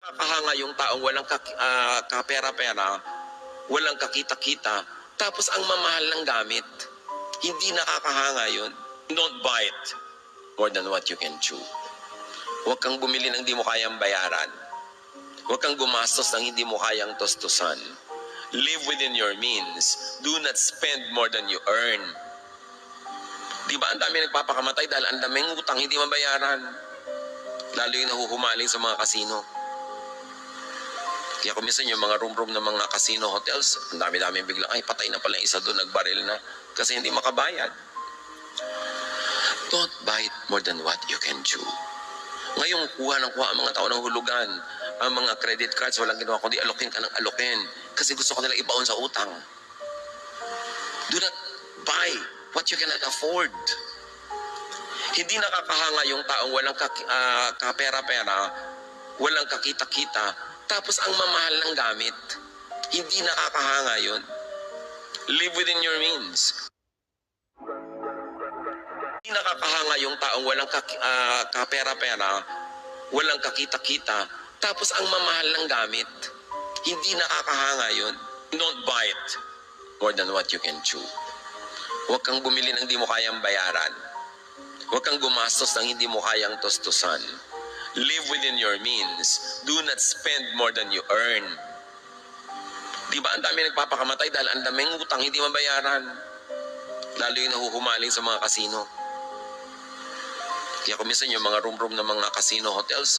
Nakakahanga yung taong walang kapera-pera, walang kakita-kita, tapos ang mamahal ng gamit. Hindi nakakahanga yun. Don't bite more than what you can chew. Huwag kang bumili ng hindi mo kayang bayaran. Huwag kang gumastos ng hindi mo kayang tostusan. Live within your means. Do not spend more than you earn. Di ba ang dami nagpapakamatay dahil ang daming utang hindi mabayaran? Lalo yung nahuhumaling sa mga kasino. Kaya kung minsan yung mga room-room ng mga casino hotels, ang dami-dami biglang, ay patay na pala yung isa doon, nagbaril na. Kasi hindi makabayad. Don't bite more than what you can chew. Ngayong kuha ng kuha ang mga tao ng hulugan. Ang mga credit cards, walang ginawa kundi alokin ka ng alokin. Kasi gusto ko nila ibaon sa utang. Do not buy what you cannot afford. Hindi nakakahanga yung taong walang kapera-pera, walang kakita-kita, tapos ang mamahal ng gamit. Hindi nakakahanga yun. Live within your means. Hindi nakakahanga yung taong walang kapera-pera, walang kakita-kita, tapos ang mamahal ng gamit. Hindi nakakahanga yun. Don't bite more than what you can chew. Huwag kang bumili ng hindi mo kayang bayaran. Huwag kang gumastos ng hindi mo kayang tostusan. Live within your means. Do not spend more than you earn. Di ba ang dami nagpapakamatay dahil ang daming utang hindi mabayaran? Lalo yung nahuhumaling sa mga kasino. Kaya kung minsan yung mga room-room ng mga casino hotels,